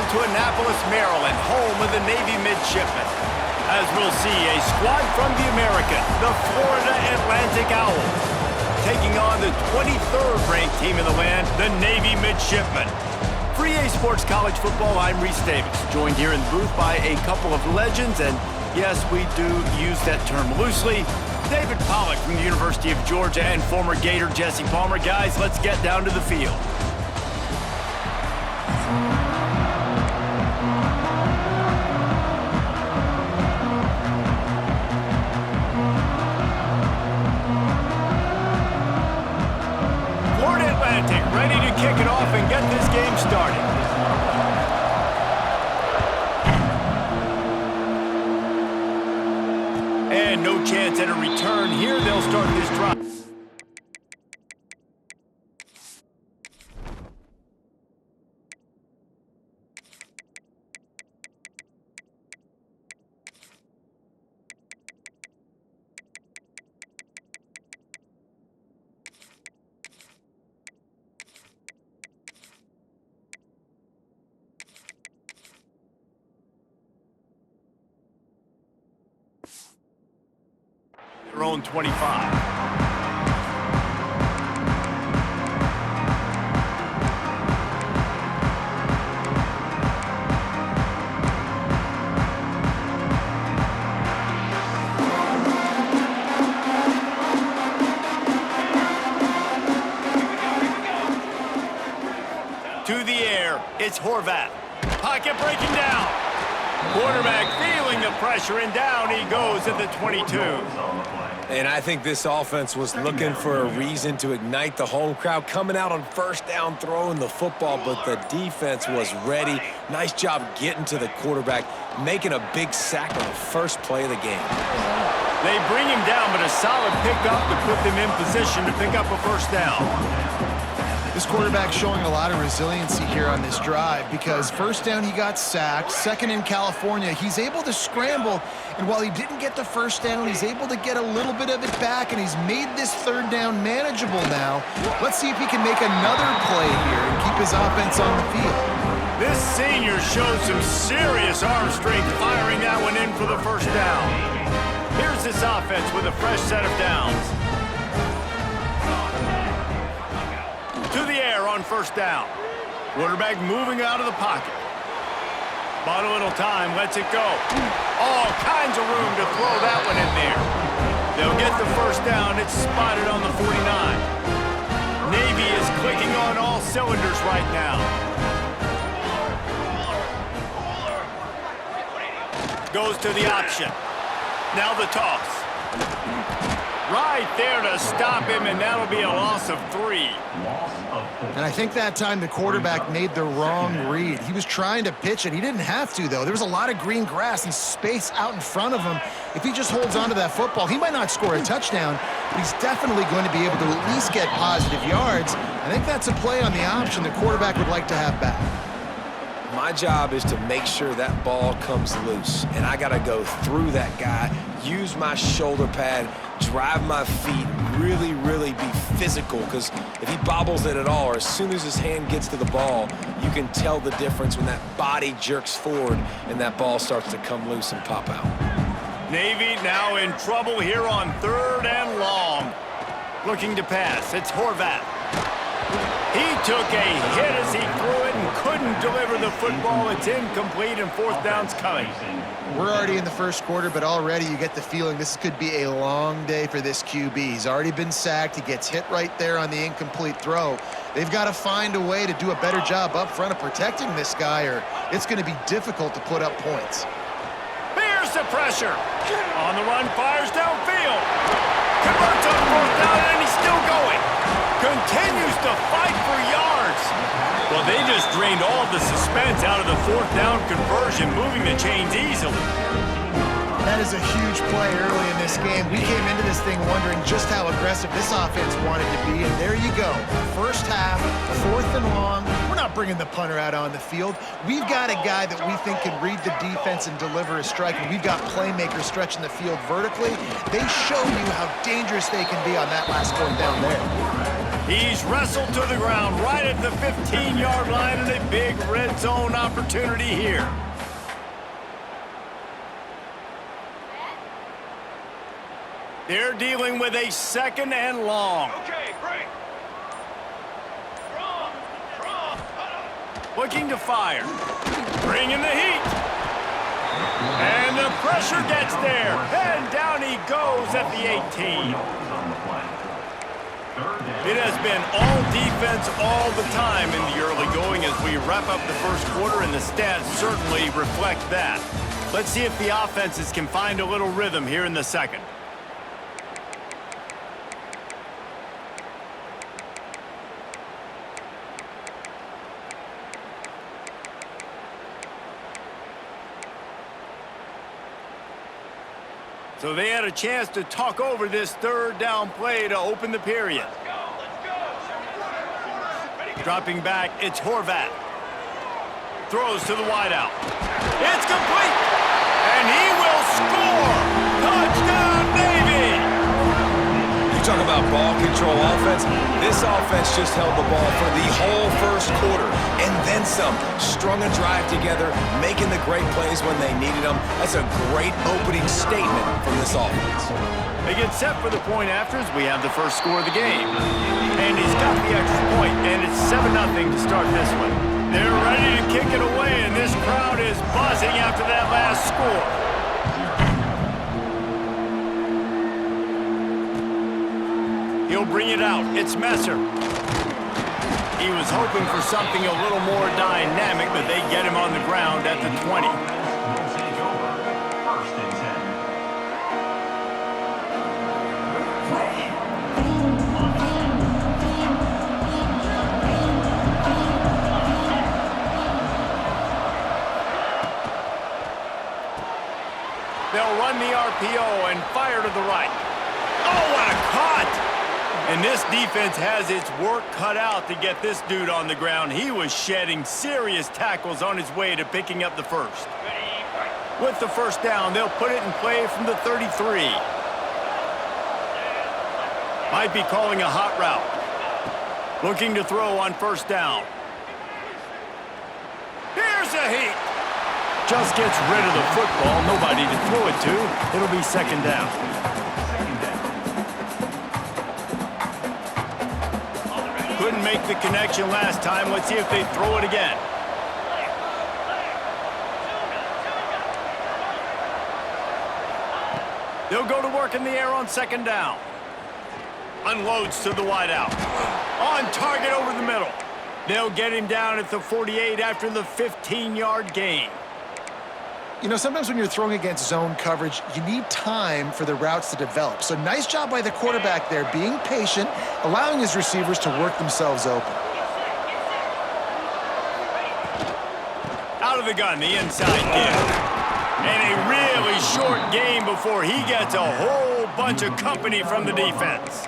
to Annapolis, Maryland, home of the Navy midshipmen. As we'll see, a squad from the American, the Florida Atlantic Owls, taking on the 23rd ranked team in the land, the Navy midshipmen. For EA Sports College Football, I'm Reese Davis, joined here in the booth by a couple of legends, and yes, we do use that term loosely. David Pollack from the University of Georgia and former Gator Jesse Palmer. Guys, let's get down to the field. Florida Atlantic ready to kick it off and get this game started. And no chance at a return here. They'll start this drive. Their own 25. To the air, it's Horvath. Pocket breaking down. Quarterback feeling the pressure, and down he goes at the 22. And I think this offense was looking for a reason to ignite the home crowd, coming out on first down, throwing the football, but the defense was ready. Nice job getting to the quarterback, making a big sack on the first play of the game. They bring him down, but a solid pickup to put them in position to pick up a first down. This quarterback showing a lot of resiliency here on this drive because first down he got sacked, second in California, he's able to scramble, and while he didn't get the first down, he's able to get a little bit of it back, and he's made this third down manageable now. Let's see if he can make another play here and keep his offense on the field. This senior shows some serious arm strength, firing that one in for the first down. Here's this offense with a fresh set of downs. To the air on first down. Quarterback moving out of the pocket. Bought a little time, lets it go. All kinds of room to throw that one in there. They'll get the first down. It's spotted on the 49. Navy is clicking on all cylinders right now. Goes to the option. Now the toss. Right there to stop him, and that'll be a loss of 3. And I think that time the quarterback made the wrong read. He was trying to pitch it. He didn't have to, though. There was a lot of green grass and space out in front of him. If he just holds on to that football, he might not score a touchdown, but he's definitely going to be able to at least get positive yards. I think that's a play on the option the quarterback would like to have back. My job is to make sure that ball comes loose, and I got to go through that guy, use my shoulder pad, drive my feet, really be physical, because if he bobbles it at all, or as soon as his hand gets to the ball, you can tell the difference when that body jerks forward and that ball starts to come loose and pop out. Navy now in trouble here on third and long. Looking to pass, it's Horvath. He took a hit as he threw it and couldn't deliver the football. It's incomplete, and fourth down's coming. We're already in the first quarter, but already you get the feeling this could be a long day for this QB. He's already been sacked. He gets hit right there on the incomplete throw. They've got to find a way to do a better job up front of protecting this guy, or it's going to be difficult to put up points. Here's the pressure. On the run, fires downfield. Converts on fourth down, and he's still going. Continues to fight for yards. Well, they just drained all of the suspense out of the fourth down conversion, moving the chains easily. That is a huge play early in this game. We came into this thing wondering just how aggressive this offense wanted to be, and there you go. First half, fourth and long. We're not bringing the punter out on the field. We've got a guy that we think can read the defense and deliver a strike, and we've got playmakers stretching the field vertically. They show you how dangerous they can be on that last going down there. He's wrestled to the ground right at the 15-yard line, and a big red zone opportunity here. They're dealing with a 2nd and long. Okay, break. Looking to fire. Bringing the heat. And the pressure gets there. And down he goes at the 18. It has been all defense all the time in the early going as we wrap up the first quarter, and the stats certainly reflect that. Let's see if the offenses can find a little rhythm here in the second. So they had a chance to talk over this 3rd down play to open the period. Dropping back, it's Horvat. Throws to the wideout. It's complete! And he will score! Touchdown, Navy! You talk about ball control offense. This offense just held the ball for the whole first quarter and then some. Strung a drive together, making the great plays when they needed them. That's a great opening statement from this offense. They get set for the point afters. We have the first score of the game. And he's got the extra point, and it's 7-0 to start this one. They're ready to kick it away, and this crowd is buzzing after that last score. He'll bring it out. It's Messer. He was hoping for something a little more dynamic, but they get him on the ground at the 20. They'll run the RPO and fire to the right. Oh, what a cut! And this defense has its work cut out to get this dude on the ground. He was shedding serious tackles on his way to picking up the first. With the first down, they'll put it in play from the 33. Might be calling a hot route. Looking to throw on first down. Here's a heat. Just gets rid of the football. Nobody to throw it to. It'll be 2nd down. Couldn't make the connection last time. Let's see if they throw it again. They'll go to work in the air on 2nd down. Unloads to the wideout. On target over the middle. They'll get him down at the 48 after the 15-yard gain. You know, sometimes when you're throwing against zone coverage, you need time for the routes to develop. So nice job by the quarterback there, being patient, allowing his receivers to work themselves open. Out of the gun, the inside give. And a really short game before he gets a whole bunch of company from the defense.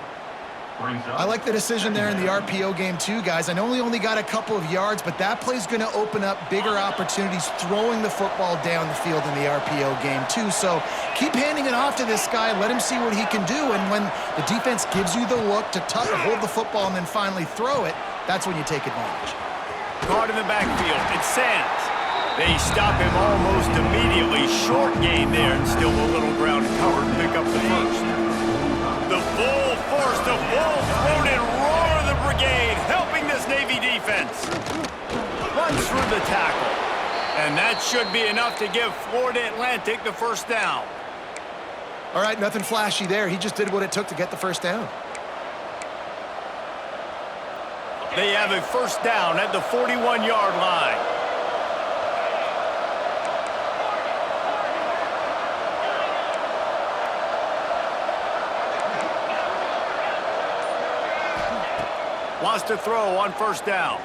I like the decision there in the RPO game too, guys. I know he only got a couple of yards, but that play's going to open up bigger opportunities throwing the football down the field in the RPO game too. So keep handing it off to this guy. Let him see what he can do. And when the defense gives you the look to hold the football and then finally throw it, that's when you take advantage. Caught in the backfield. It's Sands. They stop him almost immediately. Short gain there and still a little ground cover to pick up the first. The full force, the full-throated roar of the brigade, helping this Navy defense. Runs through the tackle. And that should be enough to give Florida Atlantic the first down. All right, nothing flashy there. He just did what it took to get the first down. They have a first down at the 41-yard line. Wants to throw on first down.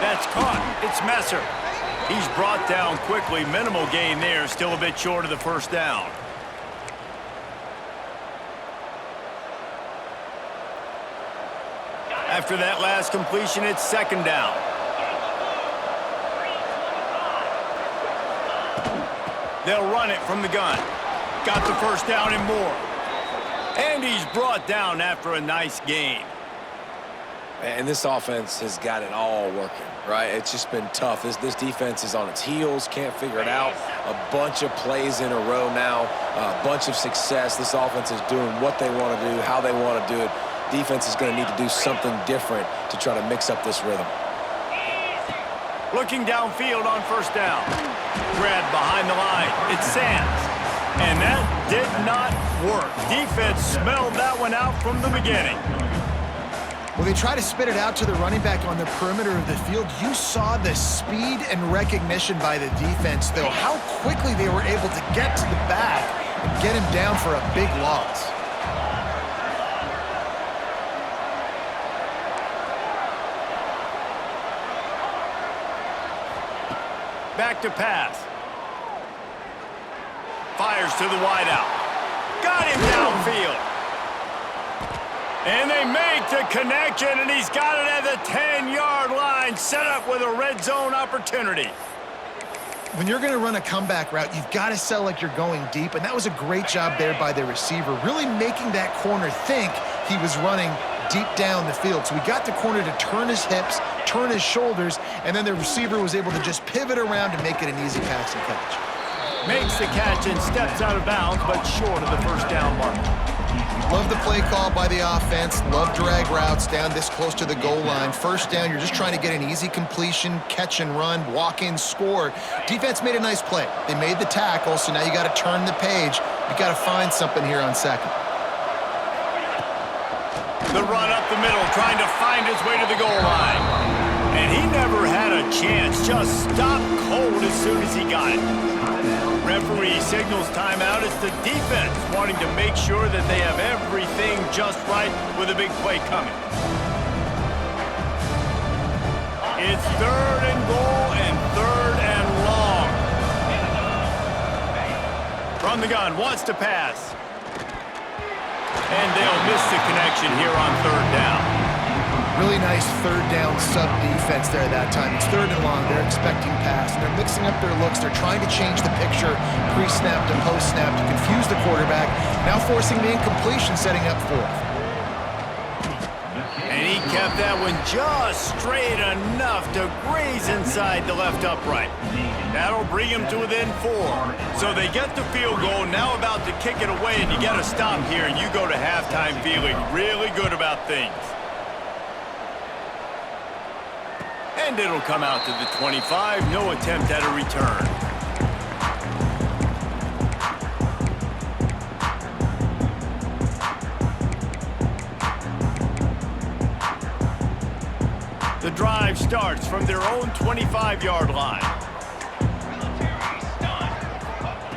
That's caught. It's Messer. He's brought down quickly. Minimal gain there. Still a bit short of the first down. After that last completion, it's 2nd down. They'll run it from the gun. Got the first down and more. And he's brought down after a nice gain. And this offense has got it all working, right? It's just been tough. This defense is on its heels, can't figure it out. A bunch of plays in a row now, a bunch of success. This offense is doing what they want to do, how they want to do it. Defense is going to need to do something different to try to mix up this rhythm. Looking downfield on first down. Grab behind the line. It's Sands. And that did not work. Defense smelled that one out from the beginning. Well, they try to spit it out to the running back on the perimeter of the field. You saw the speed and recognition by the defense, though, how quickly they were able to get to the back and get him down for a big loss. Back to pass. Fires to the wideout. Got him downfield. And they make the connection, and he's got it at the 10-yard line, set up with a red zone opportunity. When you're going to run a comeback route, you've got to sell like you're going deep, and that was a great job there by the receiver, really making that corner think he was running deep down the field. So we got the corner to turn his hips, turn his shoulders, and then the receiver was able to just pivot around and make it an easy pass and catch. Makes the catch and steps out of bounds, but short of the first down mark. Love the play call by the offense. Love drag routes down this close to the goal line. First down, you're just trying to get an easy completion, catch and run, walk in, score. Defense made a nice play. They made the tackle, so now you got to turn the page. You got to find something here on second. The run up the middle, trying to find his way to the goal line. And he never had a chance. Just stopped cold as soon as he got it. Referee signals timeout. It's the defense wanting to make sure that they have everything just right with a big play coming. It's 3rd and goal and 3rd and long. From the gun, wants to pass. And they'll miss the connection here on 3rd down. Really nice 3rd down sub-defense there that time. It's 3rd and long. They're expecting pass, and they're mixing up their looks. They're trying to change the picture pre-snap to post-snap to confuse the quarterback, now forcing the incompletion, setting up 4th. And he kept that one just straight enough to graze inside the left upright. That'll bring him to within 4. So they get the field goal, now about to kick it away, and you got to stop here, and you go to halftime feeling really good about things. And it'll come out to the 25. No attempt at a return. The drive starts from their own 25-yard line.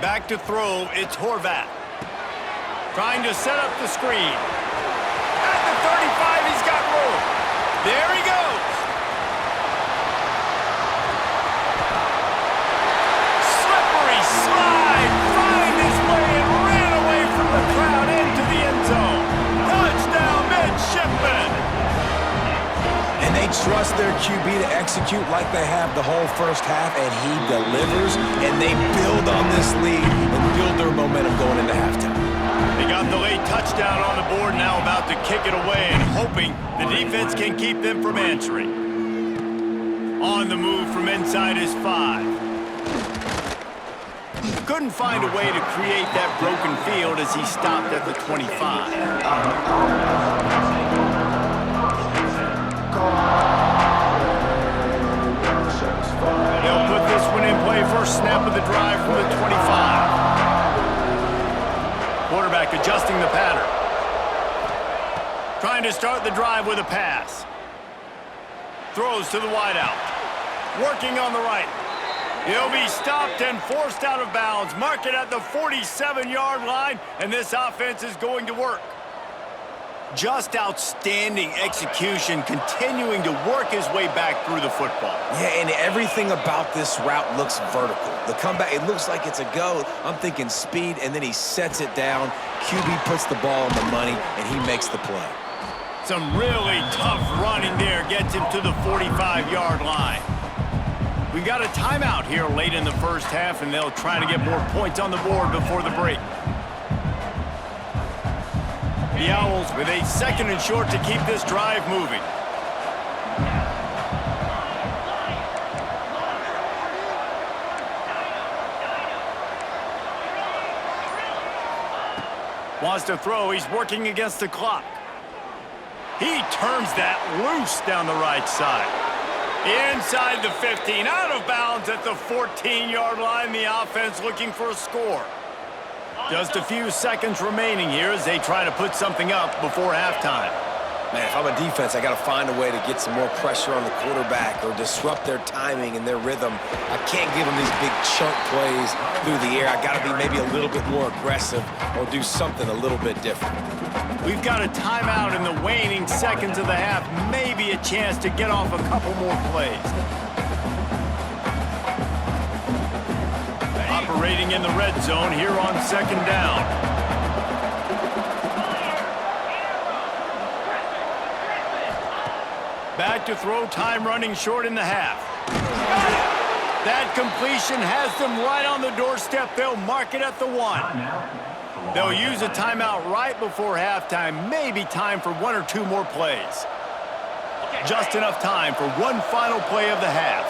Back to throw, it's Horvath. Trying to set up the screen. At the 35, he's got room. There he goes. Slide, find his way, and ran away from the crowd into the end zone. Touchdown, midshipman. And they trust their QB to execute like they have the whole first half, and he delivers, and they build on this lead and build their momentum going into halftime. They got the late touchdown on the board, now about to kick it away and hoping the defense can keep them from answering. On the move from inside his 5. Couldn't find a way to create that broken field as he stopped at the 25. They'll put this one in play. First snap of the drive from the 25. Quarterback adjusting the pattern. Trying to start the drive with a pass. Throws to the wideout. Working on the right. He'll be stopped and forced out of bounds. Mark it at the 47-yard line, and this offense is going to work. Just outstanding execution, continuing to work his way back through the football. Yeah, and everything about this route looks vertical. The comeback, it looks like it's a go. I'm thinking speed, and then he sets it down. QB puts the ball on the money, and he makes the play. Some really tough running there gets him to the 45-yard line. We've got a timeout here late in the first half, and they'll try to get more points on the board before the break. The Owls with a 2nd and short to keep this drive moving. has to throw. He's working against the clock. He turns that loose down the right side. Inside the 15, out of bounds at the 14-yard line. The offense looking for a score. Just a few seconds remaining here as they try to put something up before halftime. Man, if I'm a defense, I got to find a way to get some more pressure on the quarterback or disrupt their timing and their rhythm. I can't give them these big chunk plays through the air. I got to be maybe a little bit more aggressive or do something a little bit different. We've got a timeout in the waning seconds of the half. Maybe a chance to get off a couple more plays. Operating in the red zone here on second down. Back to throw, time running short in the half. That completion has them right on the doorstep. They'll mark it at the 1. They'll use a timeout right before halftime. Maybe time for 1 or 2 more plays. Just enough time for one final play of the half.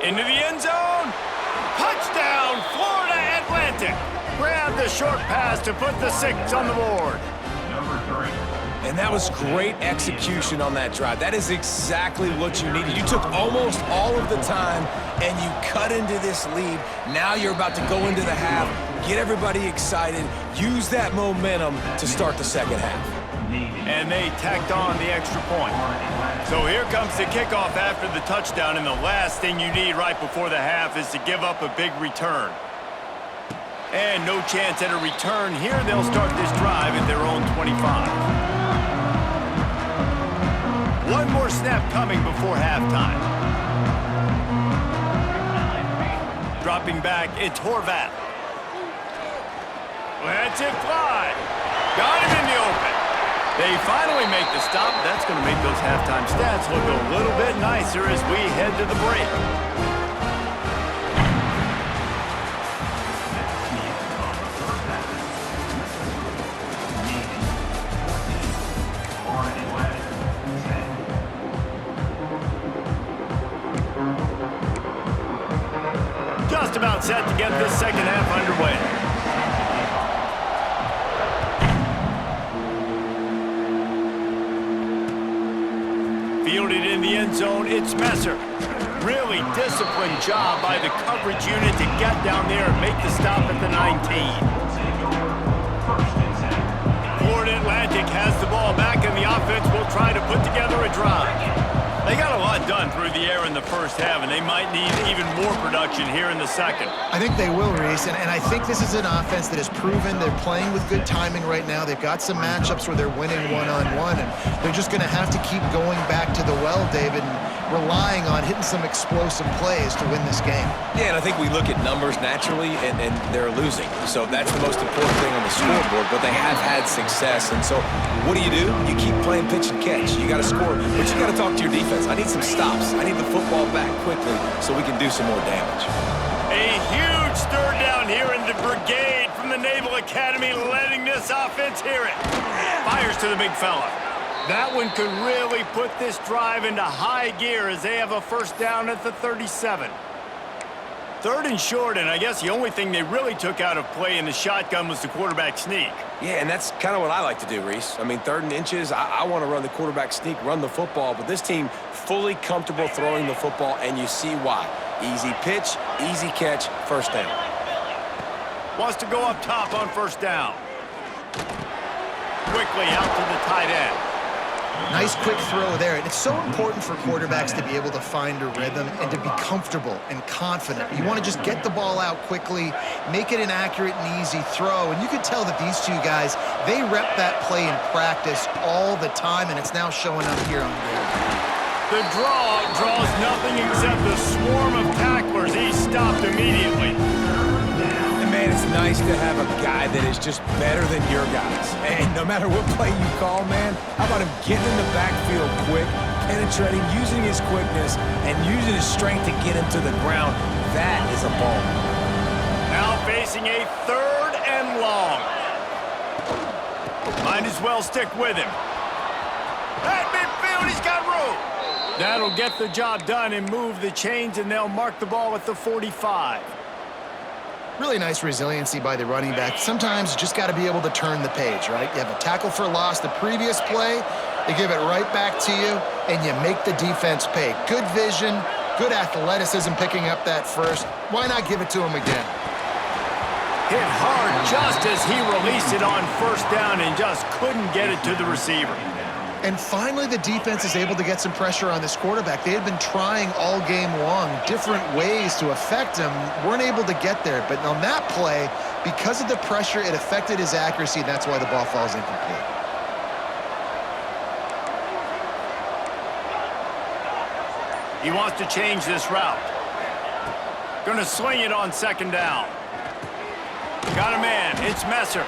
Into the end zone. Touchdown, Florida Atlantic. Grab the short pass to put the 6 on the board. And that was great execution on that drive. That is exactly what you needed. You took almost all of the time, and you cut into this lead. Now you're about to go into the half, get everybody excited, use that momentum to start the second half. And they tacked on the extra point. So here comes the kickoff after the touchdown, and the last thing you need right before the half is to give up a big return. And no chance at a return here. They'll start this drive at their own 25. One more snap coming before halftime. Dropping back, it's Horvath. Lets it fly. Got him in the open. They finally make the stop. That's going to make those halftime stats look a little bit nicer as we head to the break. Just about set to get this second half underway. Fielded in the end zone, it's Messer. Really disciplined job by the coverage unit to get down there and make the stop at the 19. Florida Atlantic has the ball back, and the offense will try to put together a drive. They got a lot done through the air in the first half, and they might need even more production here in the second. I think they will, Reese, and I think this is an offense that has proven they're playing with good timing right now. They've got some matchups where they're winning one-on-one, and they're just going to have to keep going back to the well, David, and relying on hitting some explosive plays to win this game. Yeah, and I think we look at numbers naturally, and they're losing. So that's the most important thing on the scoreboard, but they have had success. And so what do? You keep playing pitch and catch. You got to score, but you got to talk to your defense. I need some stops. I need the football back quickly so we can do some more damage. A huge third down here in the brigade from the Naval Academy, letting this offense hear it. Fires to the big fella. That one could really put this drive into high gear as they have a first down at the 37. Third and short, and I guess the only thing they really took out of play in the shotgun was the quarterback sneak. Yeah, and that's kind of what I like to do, Reese. I mean, 3rd and inches, I want to run the quarterback sneak, run the football, but this team fully comfortable throwing the football, and you see why. Easy pitch, easy catch, first down. Wants to go up top on first down. Quickly out to the tight end. Nice quick throw there. And it's so important for quarterbacks to be able to find a rhythm and to be comfortable and confident. You want to just get the ball out quickly, make it an accurate and easy throw. And you could tell that these two guys, they rep that play in practice all the time, and it's now showing up here on game. The draw draws nothing except a swarm of tacklers. He's stopped immediately. Man, it's nice to have a guy that is just better than your guys. And no matter what play you call, man, how about him getting in the backfield quick, penetrating, using his quickness, and using his strength to get him to the ground? That is a ball. Now facing a 3rd and long. Might as well stick with him. At midfield, he's got room. That'll get the job done and move the chains, and they'll mark the ball at the 45. Really nice resiliency by the running back. Sometimes you just got to be able to turn the page, right? You have a tackle for loss the previous play, they give it right back to you, and you make the defense pay. Good vision, good athleticism picking up that first. Why not give it to him again? Hit hard just as he released it on first down and just couldn't get it to the receiver. And finally, the defense is able to get some pressure on this quarterback. They had been trying all game long different ways to affect him, weren't able to get there. But on that play, because of the pressure, it affected his accuracy, and that's why the ball falls incomplete. He wants to change this route. Gonna swing it on second down. Got a man, it's Messer.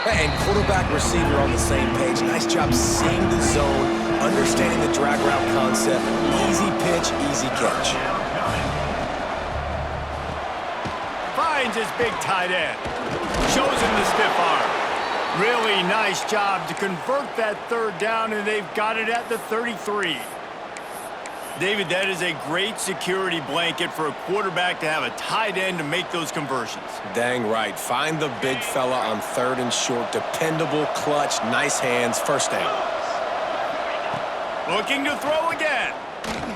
And quarterback receiver on the same page. Nice job seeing the zone, understanding the drag route concept. Easy pitch, easy catch. Finds his big tight end. Shows him the stiff arm. Really nice job to convert that third down, and they've got it at the 33. David, that is a great security blanket for a quarterback to have a tight end to make those conversions. Dang right. Find the big fella on third and short. Dependable, clutch, nice hands, first down. Looking to throw again.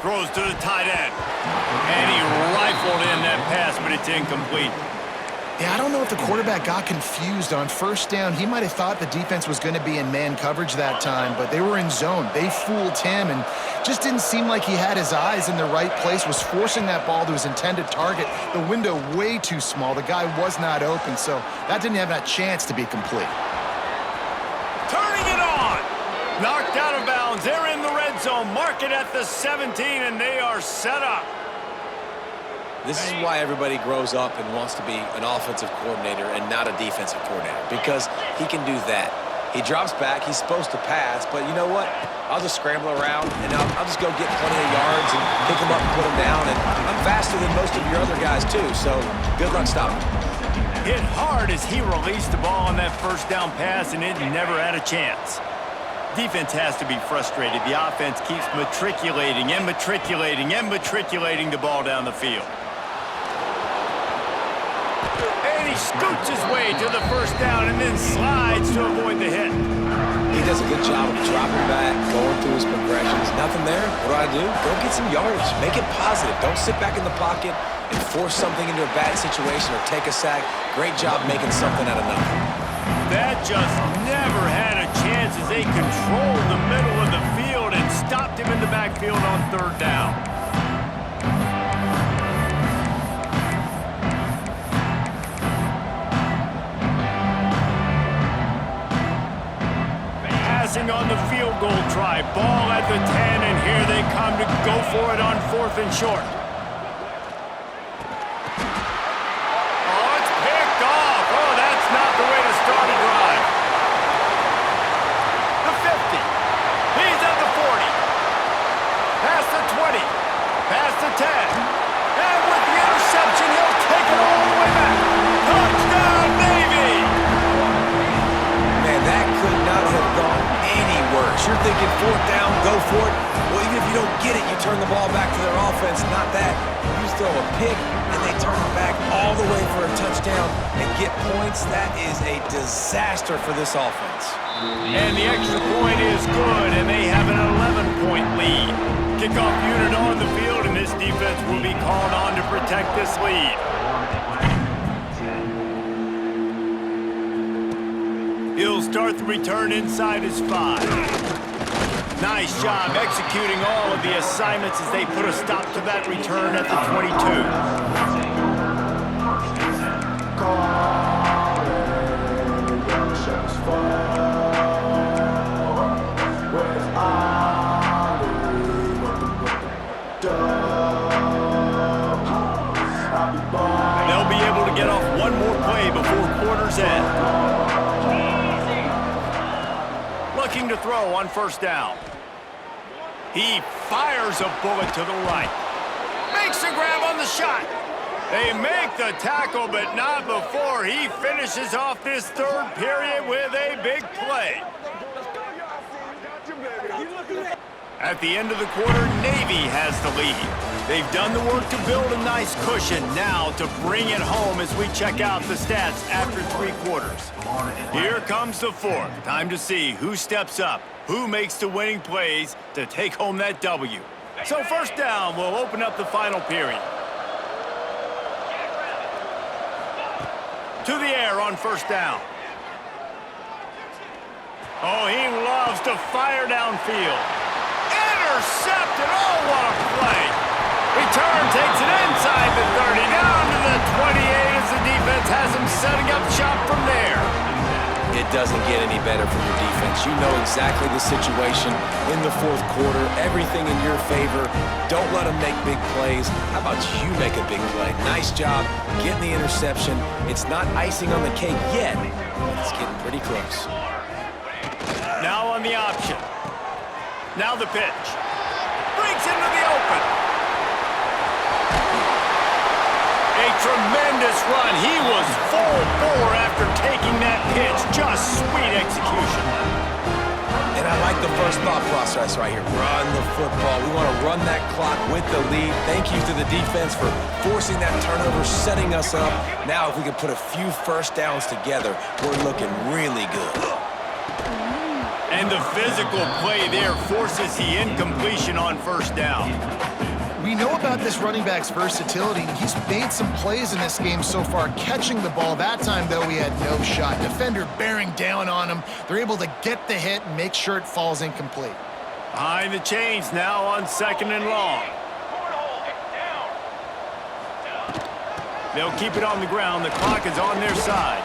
Throws to the tight end. And he rifled in that pass, but it's incomplete. Yeah, I don't know if the quarterback got confused on first down. He might have thought the defense was going to be in man coverage that time, but they were in zone. They fooled him and just didn't seem like he had his eyes in the right place, was forcing that ball to his intended target. The window way too small. The guy was not open, so that didn't have that chance to be complete. Turning it on. Knocked out of bounds. They're in the red zone. Mark it at the 17, and they are set up. This is why everybody grows up and wants to be an offensive coordinator and not a defensive coordinator, because he can do that. He drops back. He's supposed to pass, but you know what? I'll just scramble around, and I'll just go get plenty of yards and pick him up and put him down, and I'm faster than most of your other guys, too, so good luck stopping. Hit hard as he released the ball on that first down pass, and it never had a chance. Defense has to be frustrated. The offense keeps matriculating and matriculating and matriculating the ball down the field. And he scoots his way to the first down and then slides to avoid the hit. He does a good job of dropping back, going through his progressions. Nothing there. What do? Go get some yards. Make it positive. Don't sit back in the pocket and force something into a bad situation or take a sack. Great job making something out of nothing. That just never had a chance as they controlled the middle of the field and stopped him in the backfield on third down. Passing on the field goal try. Ball at the 10, and here they come to go for it on fourth and short. Past the 10. And with the interception, he'll take it all the way back. Touchdown, Navy! Man, that could not have gone any worse. You're thinking fourth down, go for it. Well, even if you don't get it, you turn the ball back to their offense. Not that. You throw a pick, and they turn it back all the way for a touchdown and get points. That is a disaster for this offense. And the extra point is good, and they have an 11-point lead. Kickoff unit on the field, and this defense will be called on to protect this lead. He'll start the return inside his 5. Nice job executing all of the assignments as they put a stop to that return at the 22. They'll be able to get off one more play before quarter's end. Looking to throw on first down. He fires a bullet to the right. Makes a grab on the shot. They make the tackle, but not before he finishes off this third period with a big play. At the end of the quarter, Navy has the lead. They've done the work to build a nice cushion. Now to bring it home as we check out the stats after 3 quarters. Here comes the fourth. Time to see who steps up, who makes the winning plays to take home that W. So first down will open up the final period. To the air on first down. Oh, he loves to fire downfield. Intercepted. Oh, what a play. Return takes it inside the 30, down to the 28 as the defense has him setting up shop from there. It doesn't get any better from your defense. You know exactly the situation in the fourth quarter. Everything in your favor. Don't let them make big plays. How about you make a big play? Nice job getting the interception. It's not icing on the cake yet, but it's getting pretty close. Now on the option. Now the pitch. Breaks into the open. A tremendous run. He was full bore after taking that pitch. Just sweet execution. And I like the first thought process right here. Run the football. We want to run that clock with the lead. Thank you to the defense for forcing that turnover, setting us up. Now if we can put a few first downs together, we're looking really good. And the physical play there forces the incompletion on first down. We know about this running back's versatility. He's made some plays in this game so far, catching the ball. That time, though, he had no shot. Defender bearing down on him. They're able to get the hit and make sure it falls incomplete. Behind the chains now on 2nd and long. They'll keep it on the ground. The clock is on their side.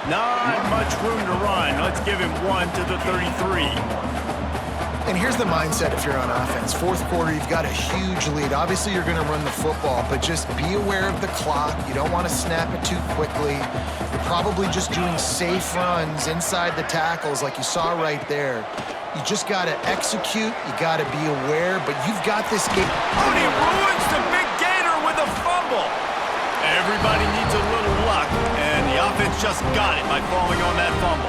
Not much room to run. Let's give him 1 to the 33. And here's the mindset if you're on offense. Fourth quarter, you've got a huge lead. Obviously, you're going to run the football, but just be aware of the clock. You don't want to snap it too quickly. You're probably just doing safe runs inside the tackles like you saw right there. You just got to execute. You got to be aware, but you've got this game. Oh, and he ruins the big gator with a fumble. Everybody needs a little luck, and the offense just got it by falling on that fumble.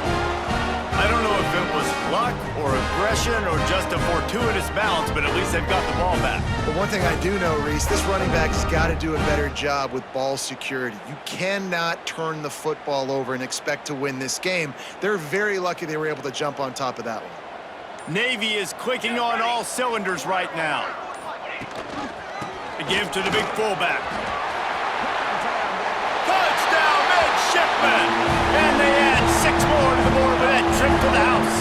I don't know if it was luck or aggression or just a fortuitous bounce, but at least they've got the ball back. But one thing I do know, Reese, this running back has got to do a better job with ball security. You cannot turn the football over and expect to win this game. They're very lucky they were able to jump on top of that one. Navy is clicking on all cylinders right now. The give to the big fullback. Touchdown, midshipman! And they add 6 more to the board with that trip to the house.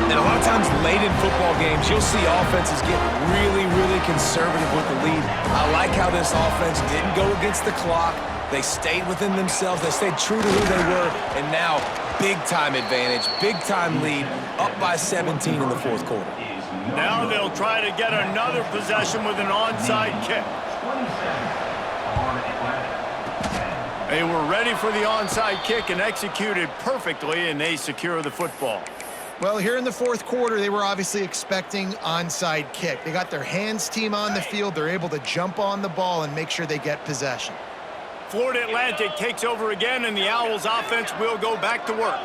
And a lot of times late in football games, you'll see offenses get really, really conservative with the lead. I like how this offense didn't go against the clock. They stayed within themselves. They stayed true to who they were. And now, big-time advantage, big-time lead, up by 17 in the fourth quarter. Now they'll try to get another possession with an onside kick. They were ready for the onside kick and executed perfectly, and they secure the football. Well, here in the fourth quarter, they were obviously expecting onside kick. They got their hands team on the field. They're able to jump on the ball and make sure they get possession. Florida Atlantic takes over again, and the Owls offense will go back to work.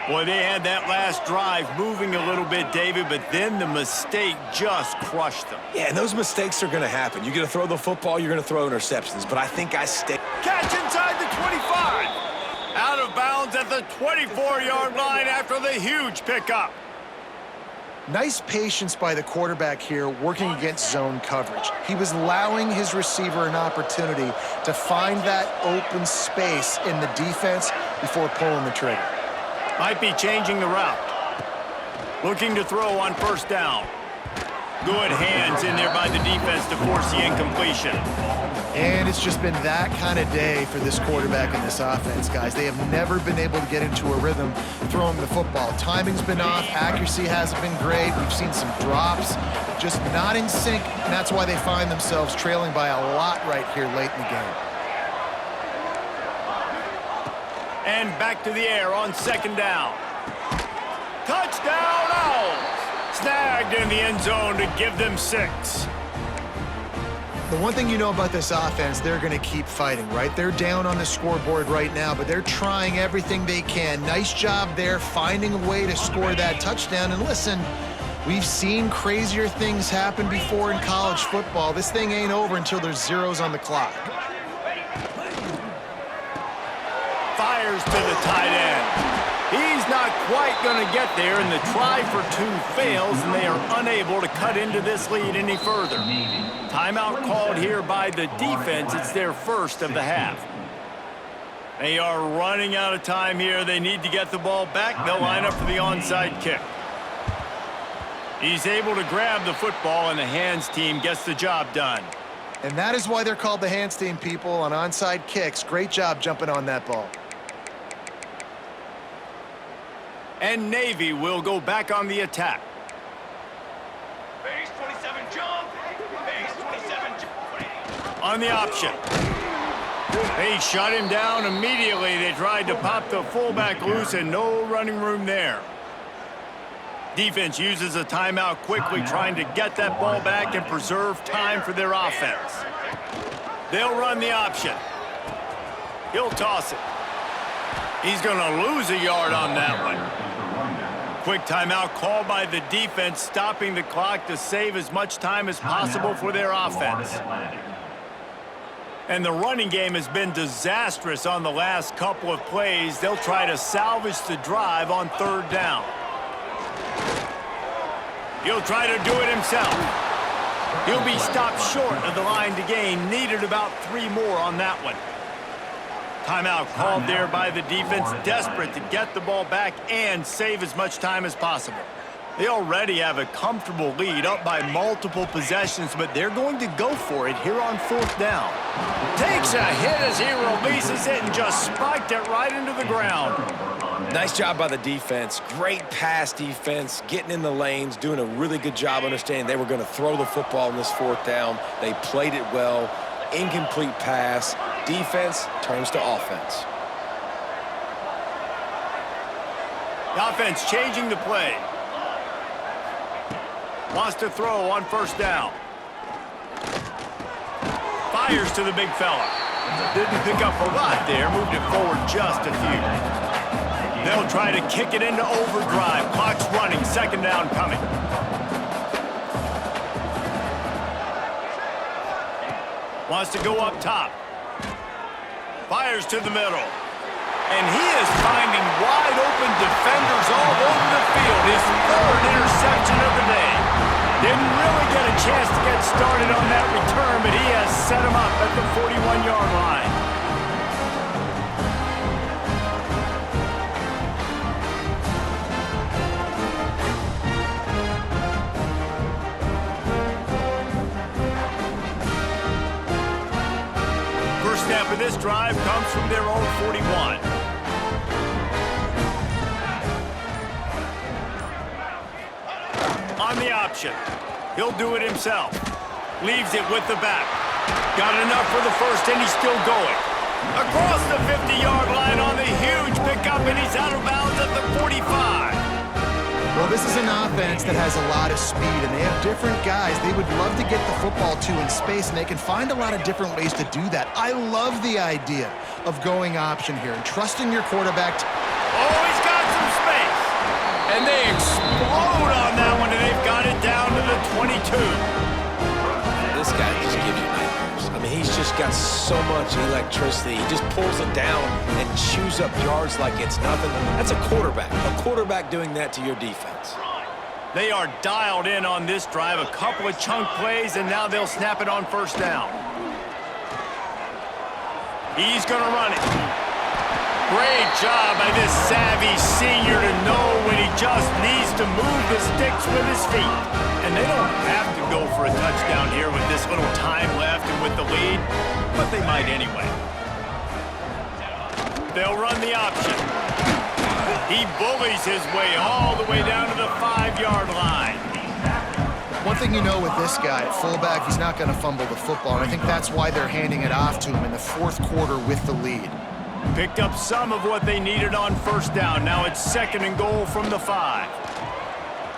Boy, they had that last drive moving a little bit, David, but then the mistake just crushed them. Yeah, and those mistakes are going to happen. You're going to throw the football, you're going to throw interceptions, but I think I stay. Catch inside the 25. Out of bounds at the 24-yard line after the huge pickup. Nice patience by the quarterback here working against zone coverage. He was allowing his receiver an opportunity to find that open space in the defense before pulling the trigger. Might be changing the route. Looking to throw on first down. Good hands in there by the defense to force the incompletion. And it's just been that kind of day for this quarterback and this offense, guys. They have never been able to get into a rhythm throwing the football. Timing's been off. Accuracy hasn't been great. We've seen some drops, just not in sync. And that's why they find themselves trailing by a lot right here late in the game. And back to the air on second down. Touchdown, Owls! Snagged in the end zone to give them 6. The one thing you know about this offense, they're going to keep fighting, right? They're down on the scoreboard right now, but they're trying everything they can. Nice job there, finding a way to score that touchdown. And listen, We've seen crazier things happen before in college football. This thing ain't over until there's zeros on the clock. Fires to the tight end. He's not quite going to get there, and the try for two fails, and they are unable to cut into this lead any further. Timeout called here by the defense. It's their first of the half. They are running out of time here. They need to get the ball back. They'll line up for the onside kick. He's able to grab the football, and the hands team gets the job done. And that is why they're called the hands team, people, on onside kicks. Great job jumping on that ball. And Navy will go back on the attack. Base 27 jump. Base 27 jump. On the option. They shut him down immediately. They tried to pop the fullback loose, and no running room there. Defense uses a timeout quickly, trying to get that ball back and preserve time for their offense. They'll run the option. He'll toss it. He's going to lose a yard on that one. Quick timeout called by the defense, stopping the clock to save as much time as possible for their offense. And the running game has been disastrous on the last couple of plays. They'll try to salvage the drive on third down. He'll try to do it himself. He'll be stopped short of the line to gain. Needed about 3 more on that one. Timeout called there by the defense, desperate to get the ball back and save as much time as possible. They already have a comfortable lead, up by multiple possessions, but they're going to go for it here on fourth down. Takes a hit as he releases it and just spiked it right into the ground. Nice job by the defense. Great pass defense, getting in the lanes, doing a really good job understanding they were going to throw the football in this fourth down. They played it well. Incomplete pass. Defense turns to offense. The offense changing the play. Wants to throw on first down. Fires to the big fella. Didn't pick up a lot there. Moved it forward just a few. They'll try to kick it into overdrive. Clock's running. Second down coming. Wants to go up top. Fires to the middle. And he is finding wide open defenders all over the field. His third interception of the day. Didn't really get a chance to get started on that return, but he has set him up at the 41-yard line. First snap of this drive comes from their own 41. On the option. He'll do it himself. Leaves it with the back. Got enough for the first, and he's still going. Across the 50-yard line on the huge pickup, and he's out of bounds at the 45. Well, this is an offense that has a lot of speed, and they have different guys they would love to get the football to in space, and they can find a lot of different ways to do that. I love the idea of going option here and trusting your quarterback. Oh, he's got some space. And they explode on that one, and they've got it down to the 22. This guy just gives you nightmares. I mean, he's just got so much electricity. He just pulls it down and chews up yards like it's nothing. That's a quarterback. A quarterback doing that to your defense. They are dialed in on this drive. A couple of chunk plays, and now they'll snap it on first down. He's going to run it. Great job by this savvy senior to know when he just needs to move the sticks with his feet. And they don't have to go for a touchdown here with this little time left and with the lead, but they might anyway. They'll run the option. He bullies his way all the way down to the 5-yard line. One thing you know with this guy, at fullback, he's not going to fumble the football, and I think that's why they're handing it off to him in the fourth quarter with the lead. Picked up some of what they needed on first down. Now it's second and goal from the 5.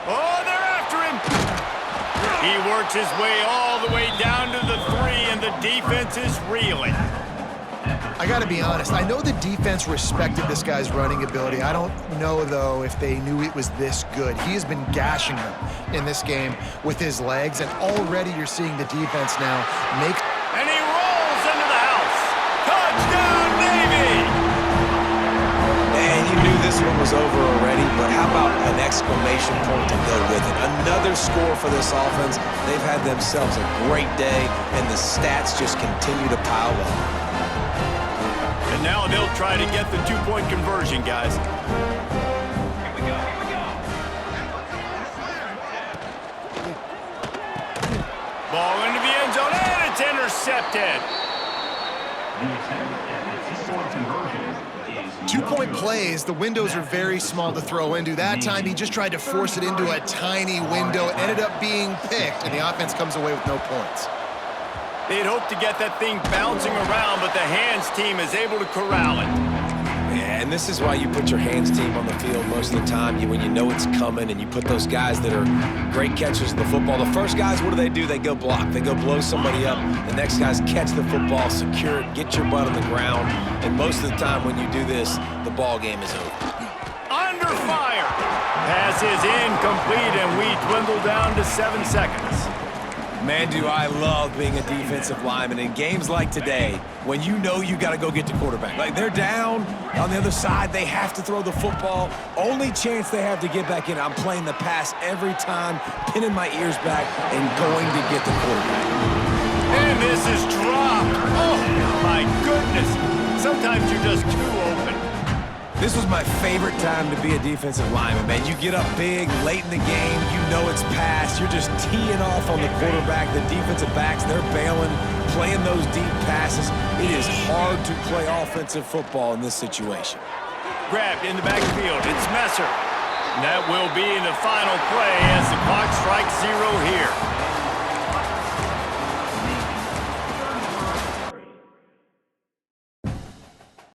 Oh, they're after him. He works his way all the way down to the 3, and the defense is reeling. I got to be honest. I know the defense respected this guy's running ability. I don't know, though, if they knew it was this good. He has been gashing them in this game with his legs, and already you're seeing the defense now make... And he rolls into the house. Touchdown, Navy! Man, you knew this one was over already, but how about an exclamation point to go with it? Another score for this offense. They've had themselves a great day, and the stats just continue to pile up. And now they'll try to get the two-point conversion, guys. Here we go. Ball into the end zone, and it's intercepted. 2-point plays, the windows are very small to throw into. That time, he just tried to force it into a tiny window. It ended up being picked, and the offense comes away with no points. They'd hoped to get that thing bouncing around, but the hands team is able to corral it. Yeah, and this is why you put your hands team on the field most of the time when you know it's coming, and you put those guys that are great catchers of the football. The first guys, what do? They go block. They go blow somebody up. The next guys catch the football, secure it, get your butt on the ground. And most of the time when you do this, the ball game is over. Under fire. Pass is incomplete, and we dwindle down to 7 seconds. Man, do I love being a defensive lineman in games like today when you know you got to go get the quarterback. Like, they're down on the other side. They have to throw the football. Only chance they have to get back in. I'm playing the pass every time, pinning my ears back and going to get the quarterback. And this is dropped. Oh, my goodness. Sometimes you're just too open. This was my favorite time to be a defensive lineman, man. You get up big, late in the game, you know it's past. You're just teeing off on the quarterback. The defensive backs, they're bailing, playing those deep passes. It is hard to play offensive football in this situation. Grabbed in the backfield. It's Messer. And that will be in the final play as the clock strikes 0.